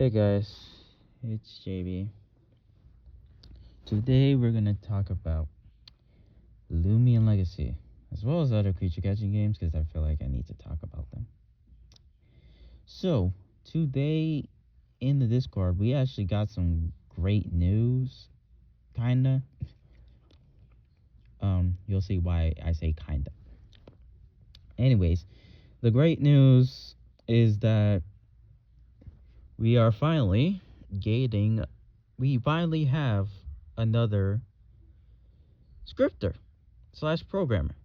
Hey guys, it's JB. Today we're gonna talk about Lumion Legacy, as well as other creature catching games, because I feel like I need to talk about them. So, today in the Discord, we actually got some great news, kinda. You'll see why I say kinda. Anyways, the great news is that we finally have another scripter / programmer,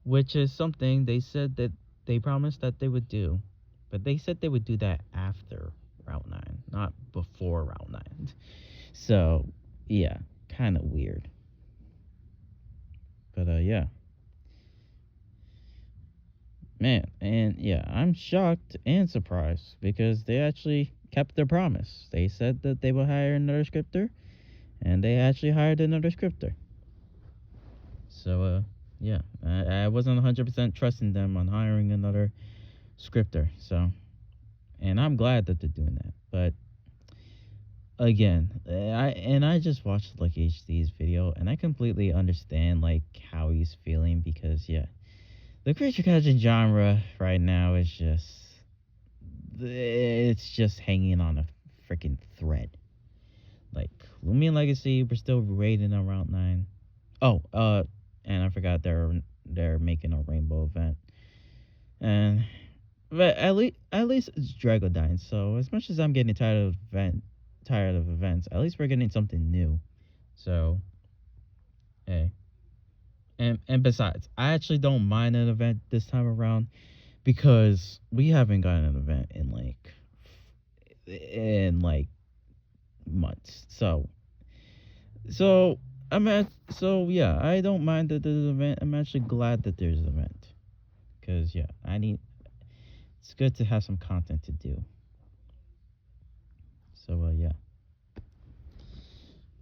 which is something they said that they promised that they would do, but they said they would do that after Route 9, not before Route 9. So, yeah, kind of weird. But, yeah. Man, and yeah, I'm shocked and surprised because they actually kept their promise. They said that they would hire another scripter, and they actually hired another scripter. So, yeah, I wasn't 100% trusting them on hiring another scripter, so, and I'm glad that they're doing that. But again, I just watched like HD's video, and I completely understand like how he's feeling, because yeah, the creature catching genre right now is it's just hanging on a freaking thread. Like Lumion Legacy, we're still waiting on Route 9. Oh, and I forgot they're making a rainbow event. And but at least it's Dragodyne. So as much as I'm getting tired of events, at least we're getting something new. So, hey. And besides, I actually don't mind an event this time around, because we haven't gotten an event in like months. So so yeah, I don't mind that there's an event. I'm actually glad that there's an event, because yeah, it's good to have some content to do. So yeah.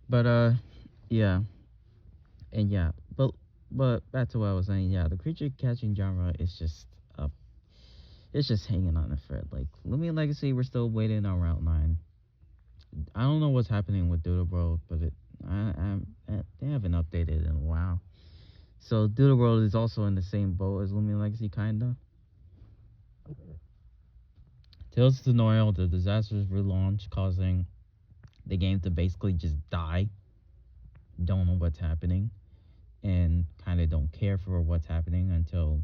But yeah. And yeah, but back to what I was saying. Yeah, the creature catching genre is just it's just hanging on a thread. Like Lumion Legacy, we're still waiting on Route 9. I don't know what's happening with Doodle World, but they haven't updated in a while. So Doodle World is also in the same boat as Lumion Legacy, kinda. Tales of Tenorial, the disastrous relaunch, causing the game to basically just die. Don't know what's happening, and kind of don't care for what's happening until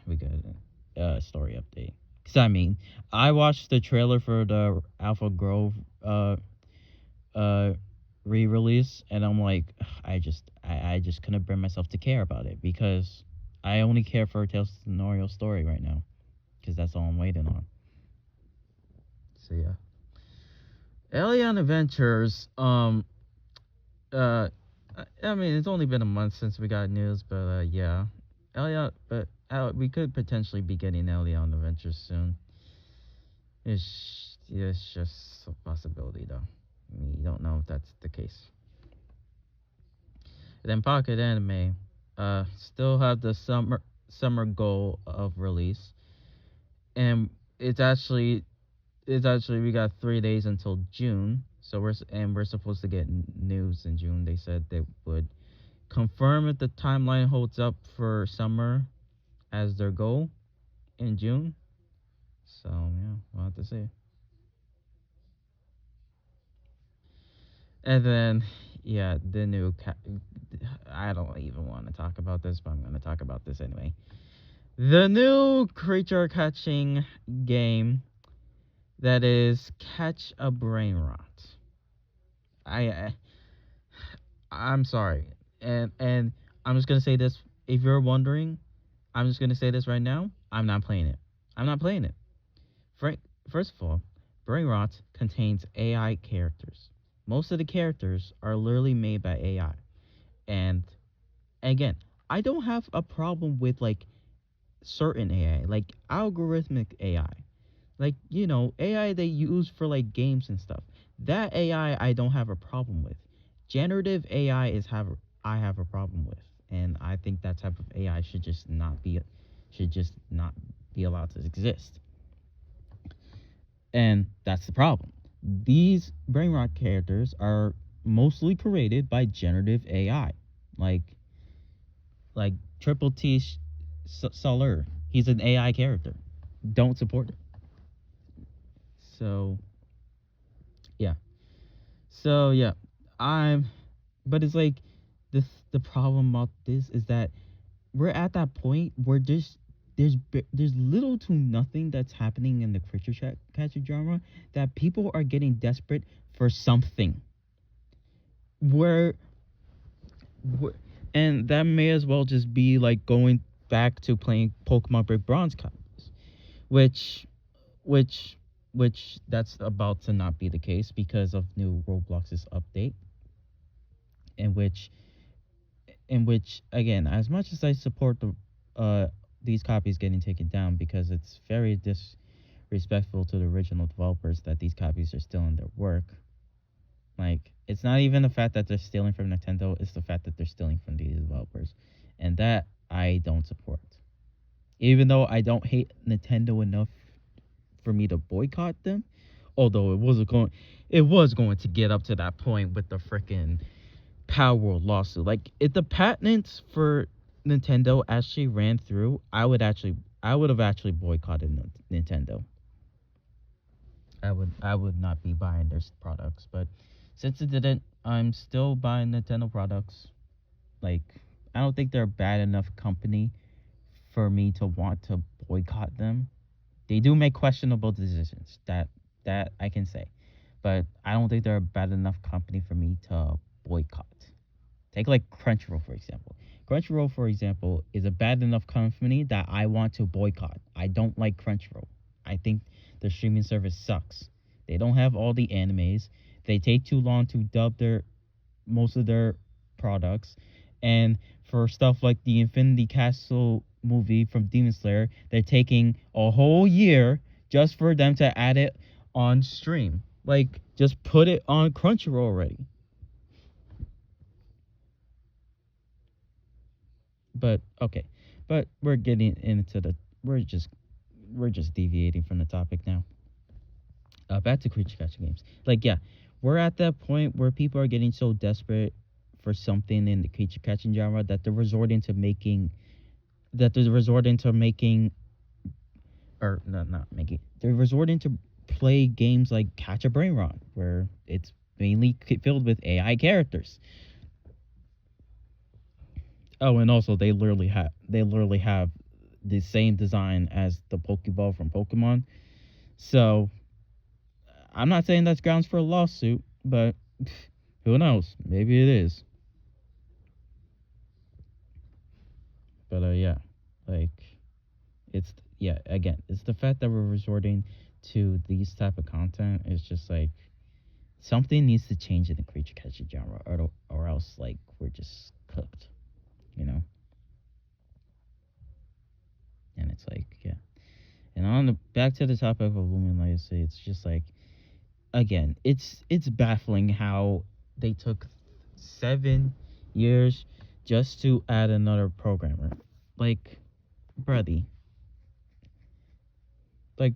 we get a story update. Cause I mean, I watched the trailer for the Alpha Grove re-release, and I'm like, I just couldn't bring myself to care about it, because I only care for Tales of Tenorial story right now, because that's all I'm waiting on. So yeah, Alien Adventures. I mean, it's only been a month since we got news, but yeah, we could potentially be getting Alien Adventures soon. It's just a possibility, though. We don't know if that's the case. Then Pocket Anime, still have the summer goal of release, and it's actually we got 3 days until June. So we're supposed to get news in June. They said they would confirm if the timeline holds up for summer as their goal in June. So yeah, we'll have to see. And then yeah, the new I don't even want to talk about this, but I'm going to talk about this anyway. The new creature catching game that is Catch a Brain Rot. I'm sorry, and I'm just gonna say this. If you're wondering, I'm just gonna say this right now. I'm not playing it. I'm not playing it. First of all, Brain Rot contains AI characters. Most of the characters are literally made by AI. And again, I don't have a problem with like certain AI, like algorithmic AI, like AI they use for like games and stuff. That AI I don't have a problem with. Generative AI I have a problem with, and I think that type of AI should just not be allowed to exist. And that's the problem. These brain rot characters are mostly created by generative AI, like like Triple T Soler. He's an AI character. Don't support it. So yeah. So yeah, I'm. But it's like this. The problem about this is that we're at that point where there's little to nothing that's happening in the creature catcher genre that people are getting desperate for something. Where, where and that may as well just be like going back to playing Pokemon Brick Bronze copies, which which which that's about to not be the case because of new Roblox's update, in which again, as much as I support these copies getting taken down because it's very disrespectful to the original developers that these copies are still in their work. Like, it's not even the fact that they're stealing from Nintendo, it's the fact that they're stealing from these developers. And that I don't support. Even though I don't hate Nintendo enough for me to boycott them, although it was going to get up to that point with the freaking Power World lawsuit. Like, if the patents for Nintendo actually ran through, I would have actually boycotted Nintendo. I would not be buying their products, but since it didn't, I'm still buying Nintendo products. Like, I don't think they're a bad enough company for me to want to boycott them. They do make questionable decisions, that I can say, but I don't think they're a bad enough company for me to boycott. Take like Crunchyroll, for example. Crunchyroll, for example, is a bad enough company that I want to boycott. I don't like Crunchyroll. I think the streaming service sucks. They don't have all the animes. They take too long to dub most of their products. And for stuff like the Infinity Castle movie from Demon Slayer, they're taking a whole year just for them to add it on stream. Like, just put it on Crunchyroll already. But okay, but we're getting into we're just deviating from the topic now. Back to creature catching games. Like, yeah, we're at that point where people are getting so desperate for something in the creature catching genre that they're resorting to making or no, not making they're resorting to play games like Catch a Brain Rot, where it's mainly filled with AI characters. Oh, and also they literally have the same design as the Pokeball from Pokemon. So I'm not saying that's grounds for a lawsuit, but who knows? Maybe it is. But yeah, like again, it's the fact that we're resorting to these type of content. It's just like something needs to change in the creature catching genre, or else like we're just cooked, you know. And it's like, yeah. And on the back to the topic of Lumen Legacy, it's just like, again, it's baffling how they took 7 years just to add another programmer. Like, buddy,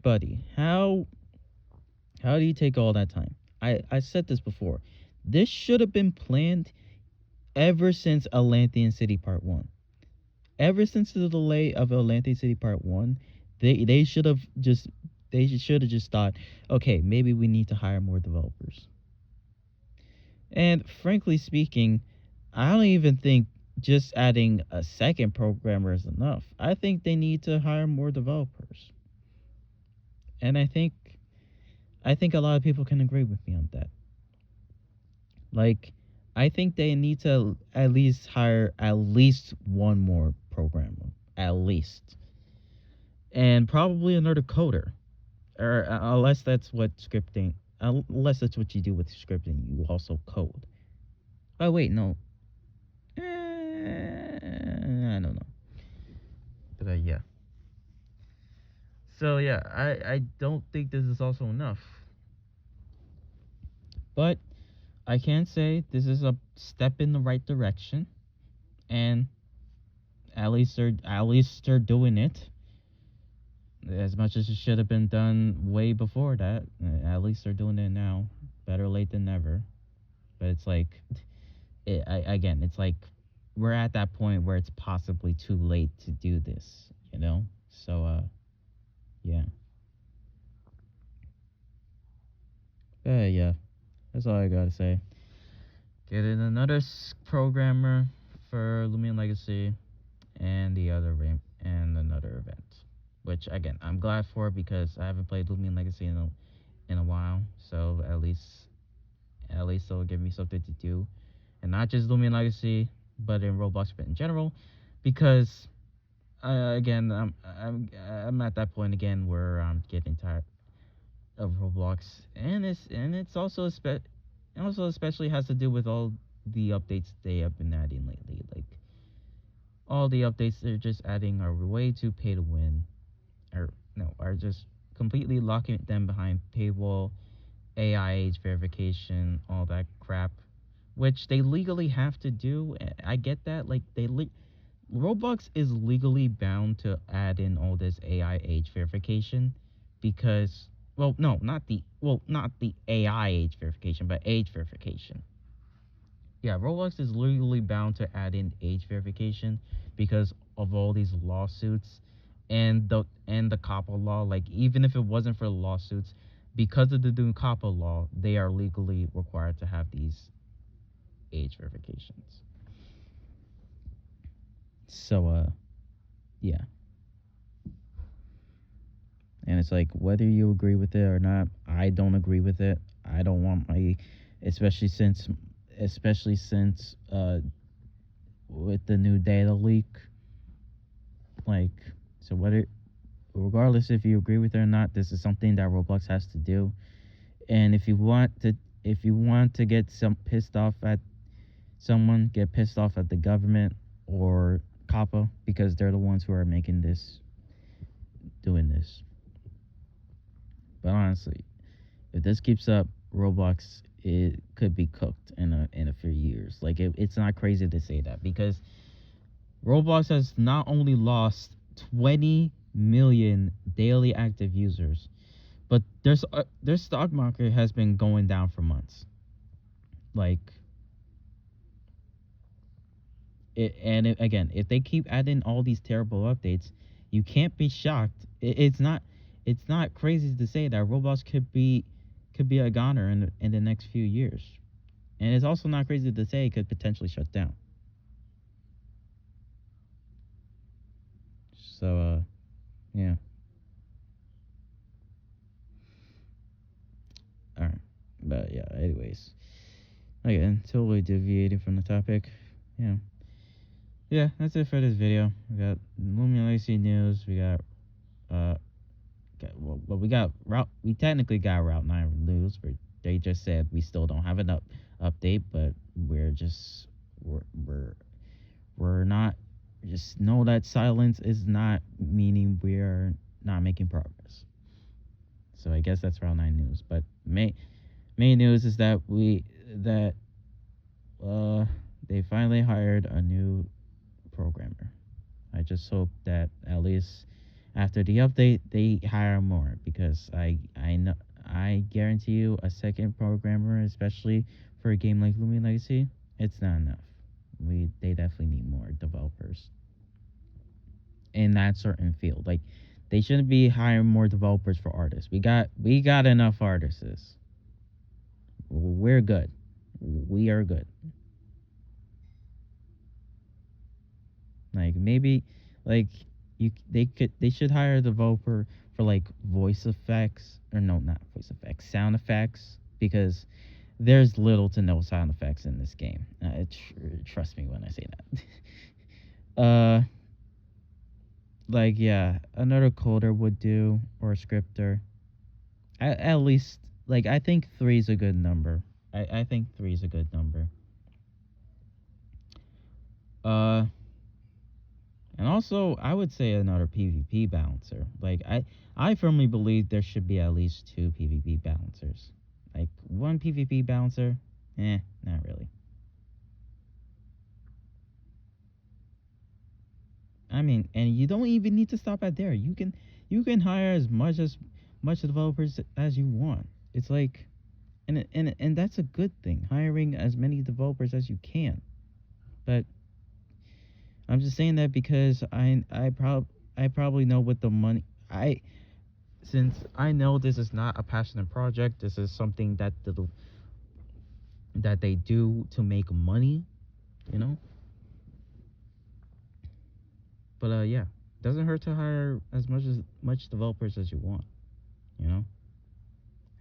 buddy, how do you take all that time? I said this before. This should have been planned ever since Atlantean City Part 1. Ever since the delay of Atlantean City Part 1, they should have just thought, okay, maybe we need to hire more developers. And frankly speaking, I don't even think just adding a second programmer is enough. I think they need to hire more developers. And I think a lot of people can agree with me on that. Like, I think they need to at least hire at least one more programmer. At least. And probably another coder. Or unless that's what you do with scripting, you also code. Oh, wait, no. I don't know. But yeah. So yeah, I don't think this is also enough. But I can say this is a step in the right direction, and at least they're doing it. as much as it should have been done way before that. At least they're doing it now. Better late than never. But it's like, again, it's like we're at that point where it's possibly too late to do this, you know? So, yeah. Yeah, that's all I gotta say. Get in another programmer for Lumion Legacy and the other and another event. Which, again, I'm glad for because I haven't played Lumion Legacy in a while. So, at least it'll give me something to do. And not just Lumion Legacy, but in Roblox in general, because again, I'm at that point again where I'm getting tired of Roblox, and it's also especially has to do with all the updates they have been adding lately. Like all the updates they're just adding are way too pay to win, or no, are just completely locking them behind paywall, AI age verification, all that crap, which they legally have to do. I get that. Like Roblox is legally bound to add in all this AI age verification because, well, no, not the AI age verification, but age verification. Yeah, Roblox is legally bound to add in age verification because of all these lawsuits and the COPPA law. Like even if it wasn't for the lawsuits, because of the new COPPA law, they are legally required to have these age verifications. So yeah. And it's like whether you agree with it or not, I don't agree with it. I don't want my especially since with the new data leak, like, so whether regardless if you agree with it or not, this is something that Roblox has to do. And if you want to get some pissed off at someone, get pissed off at the government or COPPA because they're the ones who are doing this. But honestly, if this keeps up, Roblox, it could be cooked in a few years. Like it's not crazy to say that because Roblox has not only lost 20 million daily active users, but their stock market has been going down for months. Like again, if they keep adding all these terrible updates, you can't be shocked. It's not crazy to say that Roblox could be a goner in the next few years, and it's also not crazy to say it could potentially shut down. So yeah. All right, but yeah. Anyways, again, totally deviating from the topic. Yeah. Yeah, that's it for this video. We got Lumion Legacy news. We got well, we technically got Route 9 news, but they just said we still don't have an update, but we're not, just know that silence is not meaning we're not making progress. So I guess that's Route 9 news. But main news is that they finally hired a new programmer. I just hope that at least after the update they hire more, because I know, I guarantee you a second programmer, especially for a game like Lumion Legacy, it's not enough. They definitely need more developers in that certain field. Like they shouldn't be hiring more developers for artists. We got enough artists. We're good. We are good. Like maybe like they should hire a developer for like voice effects, or no, not voice effects, sound effects, because there's little to no sound effects in this game. Trust me when I say that. Like yeah, another coder would do, or a scripter. At least, like, I think 3 is a good number. I think 3 is a good number. And also, I would say another PvP balancer. Like, I firmly believe there should be at least 2 PvP balancers. Like, 1 PvP balancer, not really. I mean, and you don't even need to stop at there. You You can hire as much developers as you want. It's like, and that's a good thing, hiring as many developers as you can. But I'm just saying that because I probably know what the money since I know this is not a passionate project. This is something that they do to make money, you know. But yeah, doesn't hurt to hire as much developers as you want, you know.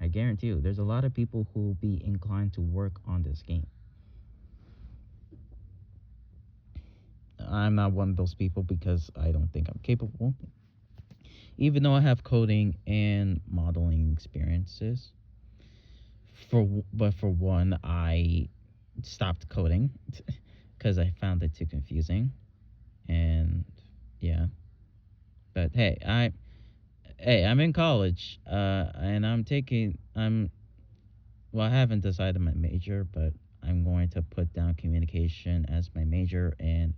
I guarantee you, there's a lot of people who will be inclined to work on this game. I'm not one of those people because I don't think I'm capable. Even though I have coding and modeling experiences. But for one, I stopped coding because I found it too confusing. And yeah. But I'm in college, and I haven't decided my major, but I'm going to put down communication as my major and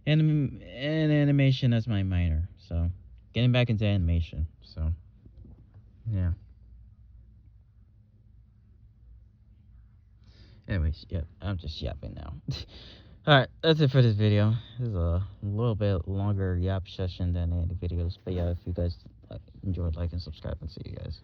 animation as my minor. So, getting back into animation. So, yeah. Anyways, yeah, I'm just yapping now. Alright, that's it for this video. This is a little bit longer yap session than any videos. But yeah, if you guys enjoyed, like and subscribe, and see you guys.